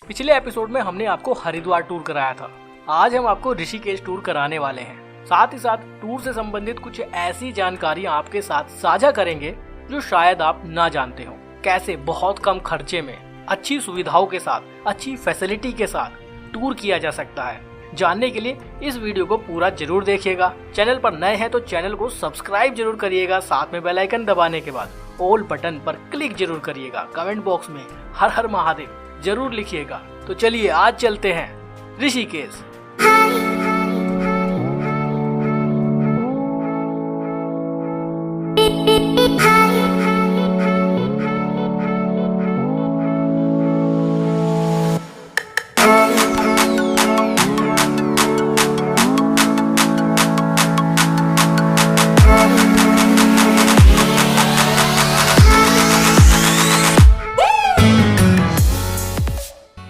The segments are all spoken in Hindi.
पिछले एपिसोड में हमने आपको हरिद्वार टूर कराया था। आज हम आपको ऋषिकेश टूर कराने वाले हैं। साथ ही साथ टूर से संबंधित कुछ ऐसी जानकारियां आपके साथ साझा करेंगे जो शायद आप ना जानते हो। कैसे बहुत कम खर्चे में अच्छी सुविधाओं के साथ, अच्छी फैसिलिटी के साथ टूर किया जा सकता है। जानने के लिए इस वीडियो को पूरा जरूर देखिएगा। चैनल पर नए हैं तो चैनल को सब्सक्राइब जरूर करिएगा। साथ में बेल आइकन दबाने के बाद ऑल बटन पर क्लिक जरूर करिएगा। कमेंट बॉक्स में हर हर महादेव जरूर लिखिएगा। तो चलिए आज चलते हैं ऋषिकेश।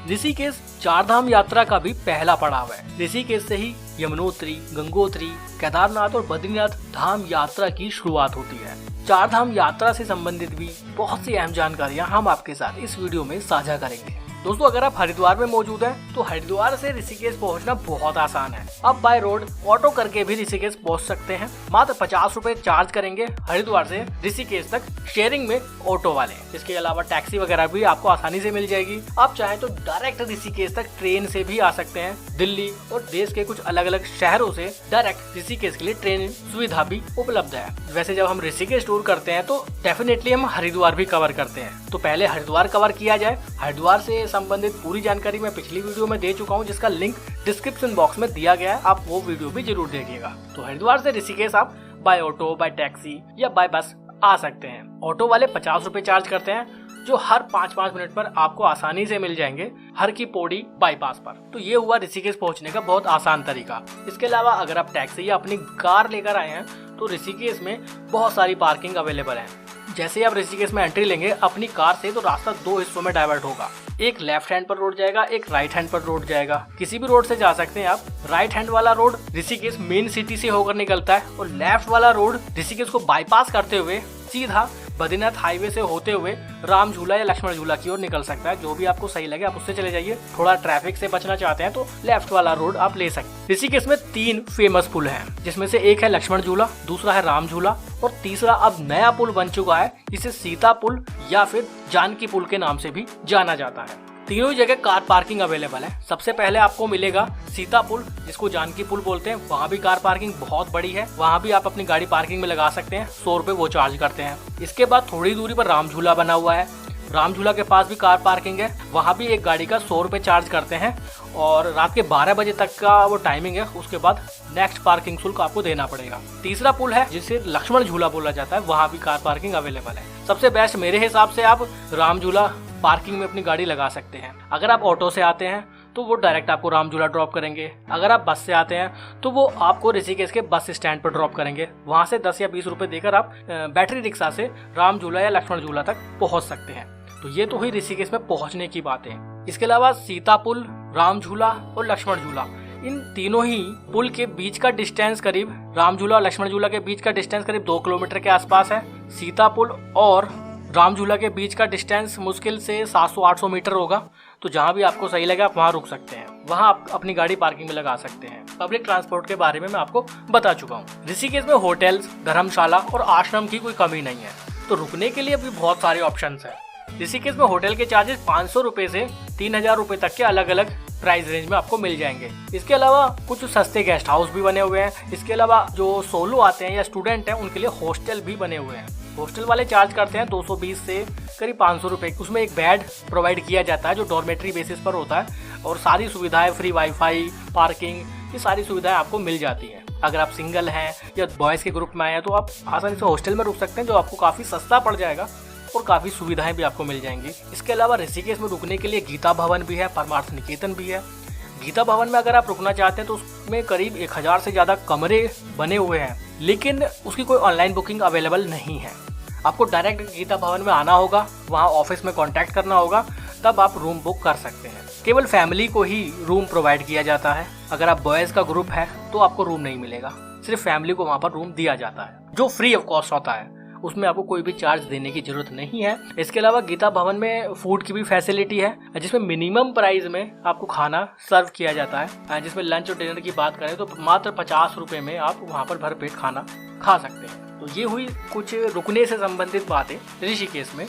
ऋषिकेश चारधाम यात्रा का भी पहला पड़ाव है। ऋषिकेश से ही यमुनोत्री, गंगोत्री, केदारनाथ और बद्रीनाथ धाम यात्रा की शुरुआत होती है। चारधाम यात्रा से संबंधित भी बहुत सी अहम जानकारियां हम आपके साथ इस वीडियो में साझा करेंगे। दोस्तों, अगर आप हरिद्वार में मौजूद हैं तो हरिद्वार से ऋषिकेश पहुंचना बहुत आसान है। आप बाय रोड ऑटो करके भी ऋषिकेश पहुंच सकते हैं। मात्र 50 रुपए चार्ज करेंगे हरिद्वार से ऋषिकेश तक शेयरिंग में ऑटो वाले। इसके अलावा टैक्सी वगैरह भी आपको आसानी से मिल जाएगी। आप चाहें तो डायरेक्ट ऋषिकेश तक ट्रेन से भी आ सकते हैं। दिल्ली और देश के कुछ अलग अलग शहरों से डायरेक्ट ऋषिकेश के लिए ट्रेन सुविधा भी उपलब्ध है। वैसे जब हम ऋषिकेश टूर करते हैं तो डेफिनेटली हम हरिद्वार भी कवर करते हैं। तो पहले हरिद्वार कवर किया जाए। हरिद्वार से संबंधित पूरी जानकारी मैं पिछली वीडियो में दे चुका हूं, जिसका लिंक डिस्क्रिप्शन बॉक्स में दिया गया है। आप वो वीडियो भी जरूर देखिएगा। तो हरिद्वार से ऋषिकेश आप बाय ऑटो, बाय टैक्सी या बाय बस आ सकते हैं। ऑटो वाले 50 रुपए चार्ज करते हैं, जो हर 5-5 मिनट पर आपको आसानी से मिल जाएंगे हर की पौड़ी बाईपास पर। तो ये हुआ ऋषिकेश पहुंचने का बहुत आसान तरीका। इसके अलावा अगर आप टैक्सी या अपनी कार लेकर आए हैं तो ऋषिकेश में बहुत सारी पार्किंग अवेलेबल है। जैसे आप ऋषिकेश में एंट्री लेंगे अपनी कार से तो रास्ता 2 हिस्सों में डाइवर्ट होगा। एक लेफ्ट हैंड पर रोड जाएगा, एक राइट हैंड पर रोड जाएगा। किसी भी रोड से जा सकते हैं आप। राइट हैंड वाला रोड ऋषिकेश मेन सिटी से होकर निकलता है और लेफ्ट वाला रोड ऋषिकेश को बाईपास करते हुए सीधा बद्रीनाथ हाईवे से होते हुए राम झूला या लक्ष्मण झूला की ओर निकल सकता है। जो भी आपको सही लगे आप उससे चले जाइए। थोड़ा ट्रैफिक से बचना चाहते हैं तो लेफ्ट वाला रोड आप ले सकते हैं। ऋषिकेश में 3 फेमस पुल हैं, जिसमें से एक है लक्ष्मण झूला, दूसरा है राम झूला और तीसरा अब नया पुल बन चुका है, जिसे सीता पुल या फिर जानकी पुल के नाम से भी जाना जाता है। तीनों जगह कार पार्किंग अवेलेबल है। सबसे पहले आपको मिलेगा सीता पुल, जिसको जानकी पुल बोलते हैं। वहाँ भी कार पार्किंग बहुत बड़ी है। वहाँ भी आप अपनी गाड़ी पार्किंग में लगा सकते हैं। 100 रुपए वो चार्ज करते हैं। इसके बाद थोड़ी दूरी पर राम झूला बना हुआ है। राम झूला के पास भी कार पार्किंग है। वहाँ भी एक गाड़ी का 100 रुपए चार्ज करते हैं और रात के 12 बजे तक का वो टाइमिंग है। उसके बाद नेक्स्ट पार्किंग शुल्क आपको देना पड़ेगा। तीसरा पुल है जिसे लक्ष्मण झूला बोला जाता है। वहाँ भी कार पार्किंग अवेलेबल है। सबसे बेस्ट मेरे हिसाब से आप राम झूला पार्किंग में अपनी गाड़ी लगा सकते हैं। अगर आप ऑटो से आते हैं तो वो डायरेक्ट आपको राम झूला ड्रॉप करेंगे। अगर आप बस से आते हैं तो वो आपको ऋषिकेश के बस स्टैंड पर ड्रॉप करेंगे। वहां से 10 या 20 रुपए देकर आप बैटरी रिक्शा से राम झूला या लक्ष्मण झूला तक पहुंच सकते हैं। तो ये तो हुई ऋषिकेश में पहुंचने की बातें। इसके अलावा सीता पुल, राम झूला और लक्ष्मण झूला, इन तीनों ही पुल के बीच का डिस्टेंस करीब, राम झूला और लक्ष्मण झूला के बीच का डिस्टेंस करीब 2 किलोमीटर के आसपास है। सीता पुल और राम झूला के बीच का डिस्टेंस मुश्किल से 700-800 मीटर होगा। तो जहाँ भी आपको सही लगे आप वहाँ रुक सकते हैं। वहाँ आप अपनी गाड़ी पार्किंग में लगा सकते हैं। पब्लिक ट्रांसपोर्ट के बारे में मैं आपको बता चुका हूँ। ऋषिकेश में होटल्स, धर्मशाला और आश्रम की कोई कमी नहीं है। तो रुकने के लिए भी बहुत सारे ऑप्शंस हैं। ऋषिकेश में होटल के चार्जेस 500 रुपए से 3000 रुपए तक के अलग अलग प्राइस रेंज में आपको मिल जाएंगे। इसके अलावा कुछ सस्ते गेस्ट हाउस भी बने हुए हैं। इसके अलावा जो सोलो आते हैं या स्टूडेंट हैं उनके लिए हॉस्टल भी बने हुए हैं। हॉस्टल वाले चार्ज करते हैं 220 से करीब 500 रुपए। उसमें एक बेड प्रोवाइड किया जाता है जो डॉर्मेट्री बेसिस पर होता है और सारी सुविधाएं, फ्री वाईफाई, पार्किंग, ये सारी सुविधाएं आपको मिल जाती हैं। अगर आप सिंगल हैं या बॉयज़ के ग्रुप में आए हैं तो आप आसानी से हॉस्टल में रुक सकते हैं, जो आपको काफ़ी सस्ता पड़ जाएगा और काफ़ी सुविधाएं भी आपको मिल जाएंगी। इसके अलावा ऋषिकेश में रुकने के लिए गीता भवन भी है, परमार्थ निकेतन भी है। गीता भवन में अगर आप रुकना चाहते हैं तो उसमें करीब 1000 से ज़्यादा कमरे बने हुए हैं, लेकिन उसकी कोई ऑनलाइन बुकिंग अवेलेबल नहीं है। आपको डायरेक्ट गीता भवन में आना होगा, वहाँ ऑफिस में कांटेक्ट करना होगा, तब आप रूम बुक कर सकते हैं। केवल फैमिली को ही रूम प्रोवाइड किया जाता है। अगर आप बॉयज़ का ग्रुप है तो आपको रूम नहीं मिलेगा, सिर्फ फैमिली को वहाँ पर रूम दिया जाता है, जो फ्री ऑफ कॉस्ट होता है। उसमें आपको कोई भी चार्ज देने की जरूरत नहीं है। इसके अलावा गीता भवन में फूड की भी फैसिलिटी है, जिसमें मिनिमम प्राइस में आपको खाना सर्व किया जाता है। जिसमें लंच और डिनर की बात करें तो मात्र 50 रुपए में आप वहाँ पर भरपेट खाना खा सकते हैं। तो ये हुई कुछ रुकने से संबंधित बातें ऋषिकेश में।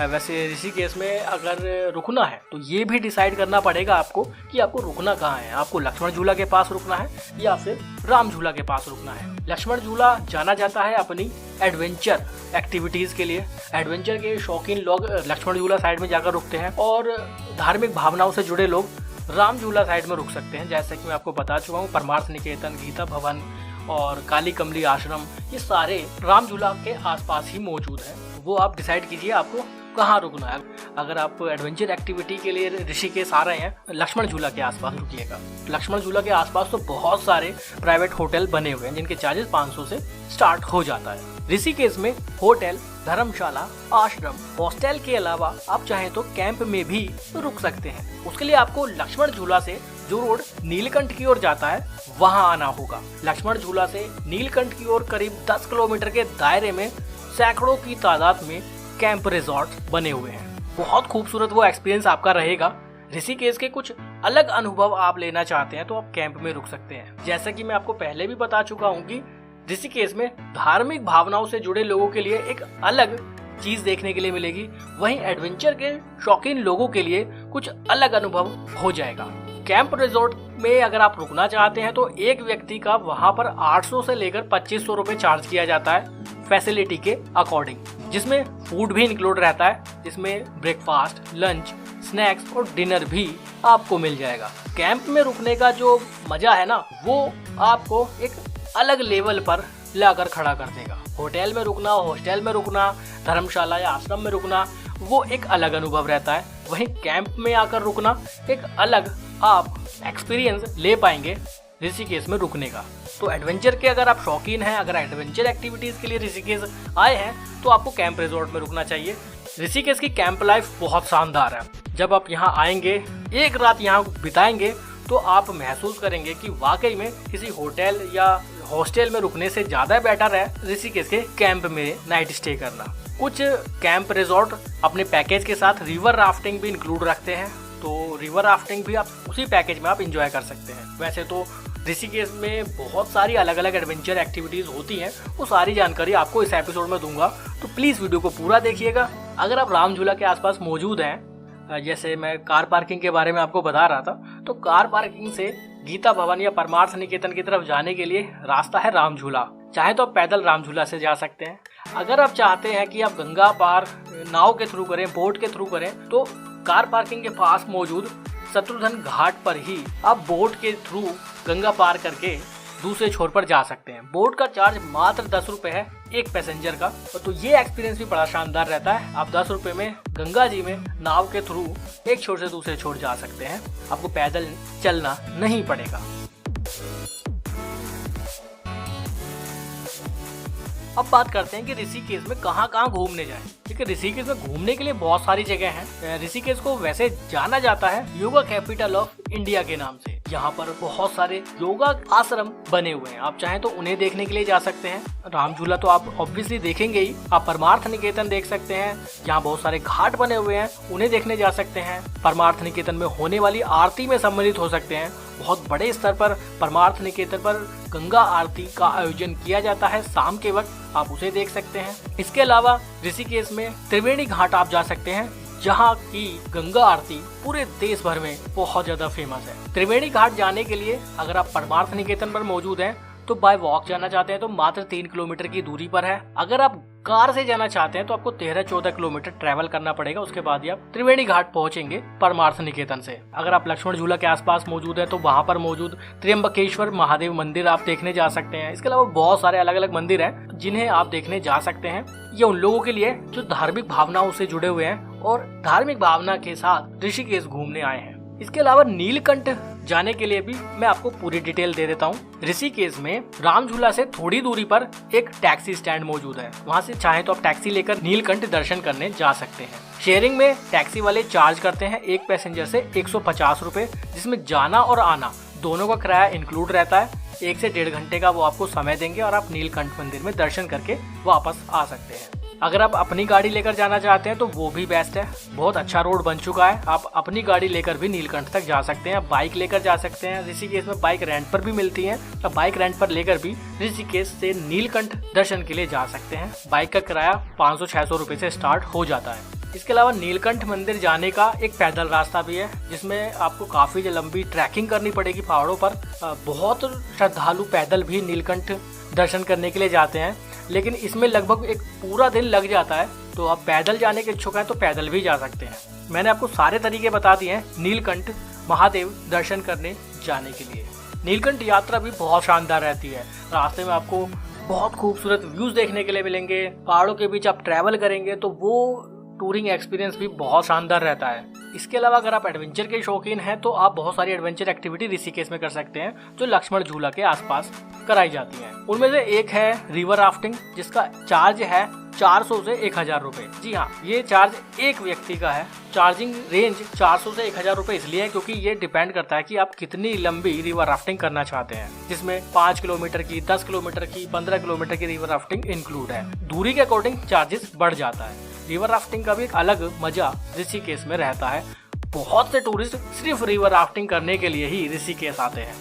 वैसे ऋषिकेश में अगर रुकना है तो ये भी डिसाइड करना पड़ेगा आपको कि आपको रुकना कहाँ है। आपको लक्ष्मण झूला के पास रुकना है या फिर राम झूला के पास रुकना है। लक्ष्मण झूला जाना जाता है अपनी एडवेंचर एक्टिविटीज के लिए। एडवेंचर के शौकीन लोग लक्ष्मण झूला साइड में जाकर रुकते हैं और धार्मिक भावनाओं से जुड़े लोग राम झूला साइड में रुक सकते हैं। जैसे कि मैं आपको बता चुका हूँ, परमार्थ निकेतन, गीता भवन और काली कमली आश्रम, ये सारे राम झूला के आसपास ही मौजूद हैं। वो आप डिसाइड कीजिए आपको कहाँ रुकना है। अगर आप एडवेंचर एक्टिविटी के लिए ऋषिकेश आ रहे हैं, लक्ष्मण झूला के आसपास रुकिएगा। लक्ष्मण झूला के आसपास तो बहुत सारे प्राइवेट होटल बने हुए हैं जिनके चार्जेस 500 से स्टार्ट हो जाता है। ऋषिकेश में होटल, धर्मशाला, आश्रम, हॉस्टल के अलावा आप चाहें तो कैंप में भी रुक सकते हैं। उसके लिए आपको लक्ष्मण झूला से जो रोड नीलकंठ की ओर जाता है वहां आना होगा। लक्ष्मण झूला से नीलकंठ की ओर करीब 10 किलोमीटर के दायरे में सैकड़ों की तादाद में कैंप रिजॉर्ट बने हुए हैं। बहुत खूबसूरत वो एक्सपीरियंस आपका रहेगा। ऋषिकेश के कुछ अलग अनुभव आप लेना चाहते हैं तो आप कैंप में रुक सकते हैं। जैसा कि मैं आपको पहले भी बता चुका हूँ कि ऋषिकेश में धार्मिक भावनाओं से जुड़े लोगों के लिए एक अलग चीज देखने के लिए मिलेगी, वहीं एडवेंचर के शौकीन लोगों के लिए कुछ अलग अनुभव हो जाएगा। कैंप रिजॉर्ट में अगर आप रुकना चाहते हैं तो एक व्यक्ति का वहां पर 800 से लेकर 2500 रुपए चार्ज किया जाता है फैसिलिटी के अकॉर्डिंग, जिसमें फूड भी इंक्लूड रहता है, जिसमें ब्रेकफास्ट, लंच, स्नैक्स और डिनर भी आपको मिल जाएगा। कैंप में रुकने का जो मजा है ना, वो आपको एक अलग लेवल पर लाकर खड़ा कर देगा। होटल में रुकना, हॉस्टल में रुकना, धर्मशाला या आश्रम में रुकना, वो एक अलग अनुभव रहता है। वहीं कैंप में आकर रुकना एक अलग आप एक्सपीरियंस ले पाएंगे ऋषिकेश में रुकने का। तो एडवेंचर के अगर आप शौकीन हैं, अगर एडवेंचर एक्टिविटीज के लिए ऋषिकेश आए हैं तो आपको कैंप रिजॉर्ट में रुकना चाहिए। ऋषिकेश की कैंप लाइफ बहुत शानदार है। जब आप यहाँ आएंगे, एक रात यहाँ बिताएंगे तो आप महसूस करेंगे कि वाकई में किसी होटल या हॉस्टल में रुकने से ज्यादा बेटर है ऋषिकेश के कैंप में नाइट स्टे करना। कुछ कैंप रिजॉर्ट अपने पैकेज के साथ रिवर राफ्टिंग भी इंक्लूड रखते हैं, तो रिवर राफ्टिंग भी आप उसी पैकेज में आप एंजॉय कर सकते हैं। वैसे तो ऋषिकेश में बहुत सारी अलग अलग एडवेंचर एक्टिविटीज होती हैं, वो सारी जानकारी आपको इस एपिसोड में दूंगा, तो प्लीज वीडियो को पूरा देखिएगा। अगर आप राम झूला के आसपास मौजूद हैं, जैसे मैं कार पार्किंग के बारे में आपको बता रहा था, तो कार पार्किंग से गीता भवन या परमार्थ निकेतन की तरफ जाने के लिए रास्ता है राम झूला। चाहे तो आप पैदल राम झूला से जा सकते हैं। अगर आप चाहते हैं कि आप गंगा पार नाव के थ्रू करें, बोट के थ्रू करें, तो कार पार्किंग के पास मौजूद शत्रुघ्न घाट पर ही आप बोट के थ्रू गंगा पार करके दूसरे छोर पर जा सकते हैं। बोट का चार्ज मात्र 10 रुपए है एक पैसेंजर का, तो ये एक्सपीरियंस भी बड़ा शानदार रहता है। आप 10 रुपए में गंगा जी में नाव के थ्रू एक छोर से दूसरे छोर जा सकते हैं, आपको पैदल चलना नहीं पड़ेगा। अब बात करते हैं कि ऋषिकेश में कहाँ कहाँ घूमने जाएं। क्योंकि ऋषिकेश में घूमने के लिए बहुत सारी जगह हैं। ऋषिकेश को वैसे जाना जाता है योगा कैपिटल ऑफ इंडिया के नाम से। यहाँ पर बहुत सारे योगा आश्रम बने हुए हैं, आप चाहें तो उन्हें देखने के लिए जा सकते हैं। राम झूला तो आप ऑब्वियसली देखेंगे ही, आप परमार्थ निकेतन देख सकते हैं, यहाँ बहुत सारे घाट बने हुए हैं, उन्हें देखने जा सकते हैं। परमार्थ निकेतन में होने वाली आरती में सम्मिलित हो सकते हैं। बहुत बड़े स्तर पर परमार्थ निकेतन पर गंगा आरती का आयोजन किया जाता है शाम के वक्त, आप उसे देख सकते हैं। इसके अलावा ऋषिकेश में त्रिवेणी घाट आप जा सकते हैं, जहाँ की गंगा आरती पूरे देश भर में बहुत ज्यादा फेमस है। त्रिवेणी घाट जाने के लिए अगर आप परमार्थ निकेतन पर मौजूद हैं तो बाय वॉक जाना चाहते हैं तो मात्र 3 किलोमीटर की दूरी पर है। अगर आप कार से जाना चाहते हैं तो आपको 13-14 किलोमीटर ट्रैवल करना पड़ेगा, उसके बाद ही आप त्रिवेणी घाट पहुंचेंगे परमार्थ निकेतन से। अगर आप लक्ष्मण झूला के आसपास मौजूद है तो वहां पर मौजूद त्र्यंबकेश्वर महादेव मंदिर आप देखने जा सकते हैं। इसके अलावा बहुत सारे अलग अलग मंदिर हैं जिन्हें आप देखने जा सकते हैं। ये उन लोगों के लिए जो धार्मिक भावनाओं से जुड़े हुए हैं और धार्मिक भावना के साथ ऋषिकेश घूमने आए हैं। इसके अलावा नीलकंठ जाने के लिए भी मैं आपको पूरी डिटेल दे देता हूँ। ऋषिकेश में राम झूला से थोड़ी दूरी पर एक टैक्सी स्टैंड मौजूद है, वहाँ से चाहे तो आप टैक्सी लेकर नीलकंठ दर्शन करने जा सकते हैं। शेयरिंग में टैक्सी वाले चार्ज करते हैं एक पैसेंजर से 150 रुपए, जिसमें जाना और आना दोनों का किराया इंक्लूड रहता है। 1 से 1.5 घंटे का वो आपको समय देंगे और आप नीलकंठ मंदिर में दर्शन करके वापस आ सकते हैं। अगर आप अपनी गाड़ी लेकर जाना चाहते हैं तो वो भी बेस्ट है। बहुत अच्छा रोड बन चुका है, आप अपनी गाड़ी लेकर भी नीलकंठ तक जा सकते हैं। बाइक लेकर जा सकते हैं, ऋषिकेश में बाइक रेंट पर भी मिलती है, तो बाइक रेंट पर लेकर भी ऋषिकेश से नीलकंठ दर्शन के लिए जा सकते हैं। बाइक का किराया 500-600 रुपए से स्टार्ट हो जाता है। इसके अलावा नीलकंठ मंदिर जाने का एक पैदल रास्ता भी है, जिसमें आपको काफी लंबी ट्रैकिंग करनी पड़ेगी पहाड़ों पर। बहुत श्रद्धालु पैदल भी नीलकंठ दर्शन करने के लिए जाते हैं, लेकिन इसमें लगभग एक पूरा दिन लग जाता है। तो आप पैदल जाने के इच्छुक हैं तो पैदल भी जा सकते हैं। मैंने आपको सारे तरीके बता दिए हैं नीलकंठ महादेव दर्शन करने जाने के लिए। नीलकंठ यात्रा भी बहुत शानदार रहती है। रास्ते में आपको बहुत खूबसूरत व्यूज देखने के लिए मिलेंगे। पहाड़ों के बीच आप ट्रैवल करेंगे तो वो टूरिंग एक्सपीरियंस भी बहुत शानदार रहता है। इसके अलावा अगर आप एडवेंचर के शौकीन हैं तो आप बहुत सारी एडवेंचर एक्टिविटी ऋषिकेश में कर सकते हैं, जो लक्ष्मण झूला के आसपास कराई जाती हैं। उनमें से एक है रिवर राफ्टिंग, जिसका चार्ज है 400 से 1000 रुपए। जी हाँ, ये चार्ज एक व्यक्ति का है। चार्जिंग रेंज 400 से 1000 रुपए इसलिए है क्योंकि ये डिपेंड करता है कि आप कितनी लंबी रिवर राफ्टिंग करना चाहते हैं, जिसमें 5 किलोमीटर की, 10 किलोमीटर की, 15 किलोमीटर की रिवर राफ्टिंग इंक्लूड है। दूरी के अकॉर्डिंग चार्जेस बढ़ जाता है। रिवर राफ्टिंग का भी एक अलग मजा ऋषिकेश में रहता है। बहुत से टूरिस्ट सिर्फ रिवर राफ्टिंग करने के लिए ही ऋषिकेश आते हैं।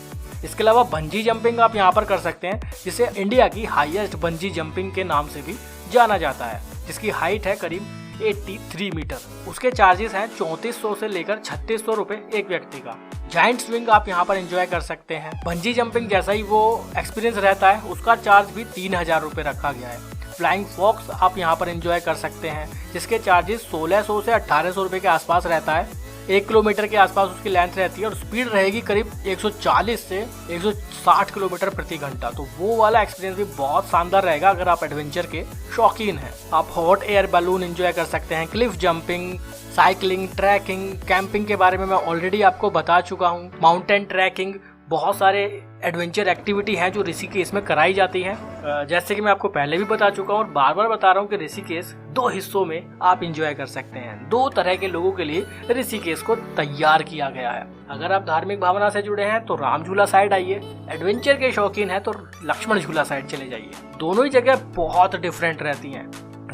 इसके अलावा बंजी जंपिंग आप यहाँ पर कर सकते हैं, जिसे इंडिया की हाईएस्ट बंजी जंपिंग के नाम से भी जाना जाता है, जिसकी हाइट है करीब 83 मीटर। उसके चार्जेस हैं 3400 से लेकर 3600 रुपए एक व्यक्ति का। जाइंट स्विंग आप यहाँ पर एंजॉय कर सकते हैं। बंजी जंपिंग जैसा ही वो एक्सपीरियंस रहता है, उसका चार्ज भी 3000 रुपए रखा गया है। फ्लाइंग फॉक्स आप यहाँ पर एंजॉय कर सकते हैं, जिसके चार्जेस 1600 से 1800 रुपए के आसपास रहता है। 1 किलोमीटर के आसपास उसकी लेंथ रहती है और स्पीड रहेगी करीब 140 से 160 किलोमीटर प्रति घंटा। तो वो वाला एक्सपीरियंस भी बहुत शानदार रहेगा अगर आप एडवेंचर के शौकीन हैं। आप हॉट एयर बैलून एंजॉय कर सकते हैं, cliff jumping, cycling, trekking, camping के बारे में मैं ऑलरेडी आपको बता चुका हूँ। माउंटेन ट्रैकिंग, बहुत सारे एडवेंचर एक्टिविटी हैं जो ऋषिकेश में कराई जाती हैं। जैसे कि मैं आपको पहले भी बता चुका हूँ और बार बार बता रहा हूँ कि ऋषिकेश 2 हिस्सों में आप एंजॉय कर सकते हैं। 2 तरह के लोगों के लिए ऋषिकेश को तैयार किया गया है। अगर आप धार्मिक भावना से जुड़े हैं तो राम झूला साइड आइए, एडवेंचर के शौकीन हैं तो लक्ष्मण झूला साइड चले जाइए। दोनों ही जगह बहुत डिफरेंट रहती हैं।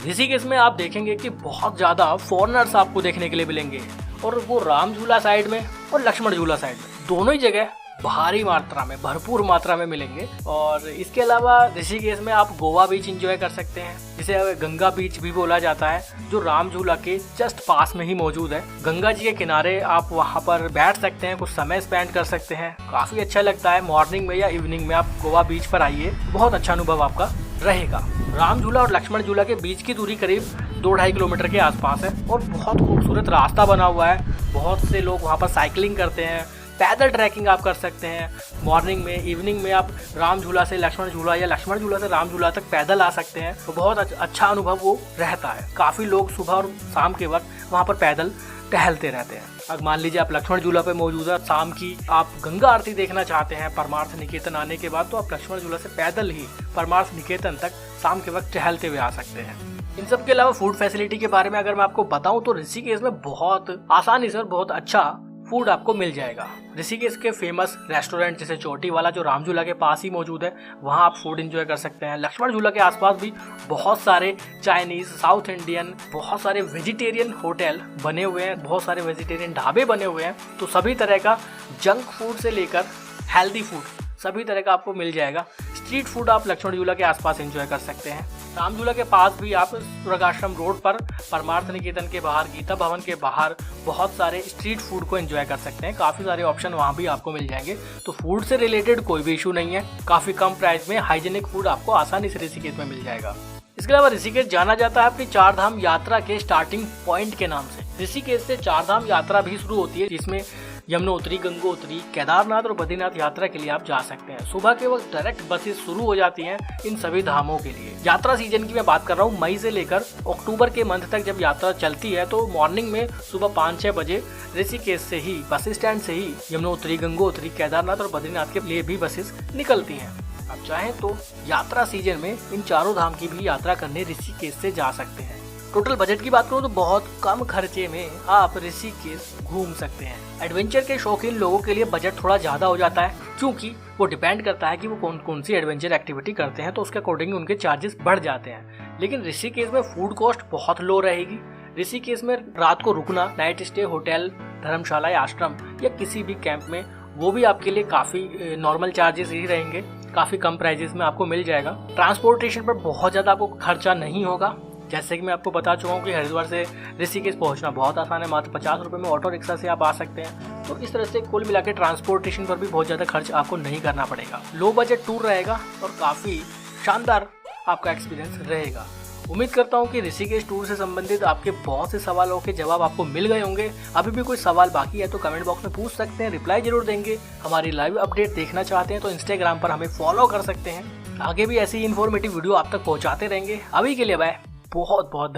ऋषिकेश में आप देखेंगे कि बहुत ज्यादा फॉरेनर्स आपको देखने के लिए मिलेंगे, और वो राम झूला साइड में और लक्ष्मण झूला साइड में दोनों ही जगह भारी मात्रा में, भरपूर मात्रा में मिलेंगे। और इसके अलावा ऋषिकेश में आप गोवा बीच एंजॉय कर सकते हैं, जिसे गंगा बीच भी बोला जाता है, जो राम झूला के जस्ट पास में ही मौजूद है। गंगा जी के किनारे आप वहां पर बैठ सकते हैं, कुछ समय स्पेंड कर सकते हैं, काफी अच्छा लगता है। मॉर्निंग में या इवनिंग में आप गोवा बीच पर आइए, बहुत अच्छा अनुभव आपका रहेगा। राम झूला और लक्ष्मण झूला के बीच की दूरी करीब 2-2.5 किलोमीटर के आसपास है और बहुत खूबसूरत रास्ता बना हुआ है। बहुत से लोग वहाँ पर साइकिलिंग करते हैं, पैदल ट्रैकिंग आप कर सकते हैं। मॉर्निंग में, इवनिंग में आप राम झूला से लक्ष्मण झूला या लक्ष्मण झूला से राम झूला तक पैदल आ सकते हैं, तो बहुत अच्छा अनुभव वो रहता है। काफ़ी लोग सुबह और शाम के वक्त वहाँ पर पैदल टहलते रहते हैं। अब मान लीजिए आप लक्ष्मण झूला पे मौजूद है, शाम की आप गंगा आरती देखना चाहते हैं परमार्थ निकेतन आने के बाद, तो आप लक्ष्मण झूला से पैदल ही परमार्थ निकेतन तक शाम के वक्त टहलते हुए आ सकते हैं। इन सब के अलावा फूड फैसिलिटी के बारे में अगर मैं आपको बताऊं तो ऋषिकेश में बहुत आसानी से और बहुत अच्छा फूड आपको मिल जाएगा। ऋषिकेश के फेमस रेस्टोरेंट जैसे चोटी वाला, जो राम झूला के पास ही मौजूद है, वहाँ आप फूड एंजॉय कर सकते हैं। लक्ष्मण झूला के आसपास भी बहुत सारे चाइनीज, साउथ इंडियन, बहुत सारे वेजिटेरियन होटल बने हुए हैं, बहुत सारे वेजिटेरियन ढाबे बने हुए हैं। तो सभी तरह का जंक फूड से लेकर हेल्दी फूड सभी तरह का आपको मिल जाएगा। स्ट्रीट फूड आप लक्ष्मण झूला के आसपास एंजॉय कर सकते हैं। राम झूला के पास भी आप स्वर्गाश्रम रोड पर परमार्थ निकेतन के बाहर, गीता भवन के बाहर बहुत सारे स्ट्रीट फूड को एंजॉय कर सकते हैं। काफ़ी सारे ऑप्शन वहाँ भी आपको मिल जाएंगे, तो फूड से रिलेटेड कोई भी इशू नहीं है। काफ़ी कम प्राइस में हाइजेनिक फूड आपको आसानी से ऋषिकेश में मिल जाएगा। इसके अलावा ऋषिकेश जाना जाता है अपनी 4 धाम यात्रा के स्टार्टिंग पॉइंट के नाम से। ऋषिकेश से 4 धाम यात्रा भी शुरू होती है, जिसमें यमुनोत्री, गंगोत्री, केदारनाथ और बद्रीनाथ यात्रा के लिए आप जा सकते हैं। सुबह के वक्त डायरेक्ट बसेस शुरू हो जाती हैं इन सभी धामों के लिए। यात्रा सीजन की मैं बात कर रहा हूँ, मई से लेकर अक्टूबर के मंथ तक जब यात्रा चलती है, तो मॉर्निंग में सुबह 5-6 बजे ऋषिकेश से ही, बस स्टैंड से ही यमुनोत्री, गंगोत्री, केदारनाथ और बद्रीनाथ के लिए भी बसेस निकलती हैं। आप चाहें तो यात्रा सीजन में इन चारों धाम की भी यात्रा करने ऋषिकेश से जा सकते हैं। टोटल बजट की बात करूँ तो बहुत कम खर्चे में आप ऋषिकेश घूम सकते हैं। एडवेंचर के शौकीन लोगों के लिए बजट थोड़ा ज्यादा हो जाता है, क्योंकि वो डिपेंड करता है कि वो कौन कौन सी एडवेंचर एक्टिविटी करते हैं, तो उसके अकॉर्डिंग उनके चार्जेस बढ़ जाते हैं। लेकिन ऋषिकेश में फूड कॉस्ट बहुत लो रहेगी। ऋषिकेश में रात को रुकना, नाइट स्टे, होटल, धर्मशाला या आश्रम या किसी भी कैंप में, वो भी आपके लिए काफ़ी नॉर्मल चार्जेस ही रहेंगे, काफ़ी कम प्राइजेस में आपको मिल जाएगा। ट्रांसपोर्टेशन पर बहुत ज़्यादा आपको खर्चा नहीं होगा। जैसे कि मैं आपको बता चुका हूँ कि हरिद्वार से ऋषिकेश पहुँचना बहुत आसान है, मात्र 50 रुपये में ऑटो रिक्शा से आप आ सकते हैं। तो इस तरह से कुल मिला के ट्रांसपोर्टेशन पर भी बहुत ज़्यादा खर्च आपको नहीं करना पड़ेगा। लो बजट टूर रहेगा और काफ़ी शानदार आपका एक्सपीरियंस रहेगा। उम्मीद करता हूँ कि ऋषिकेश टूर से संबंधित आपके बहुत से सवालों के जवाब आपको मिल गए होंगे। अभी भी कोई सवाल बाकी है तो कमेंट बॉक्स में पूछ सकते हैं, रिप्लाई जरूर देंगे। हमारी लाइव अपडेट देखना चाहते हैं तो इंस्टाग्राम पर हमें फॉलो कर सकते हैं। आगे भी ऐसी इन्फॉर्मेटिव वीडियो आप तक पहुँचाते रहेंगे। अभी के लिए बाय, बहुत बहुत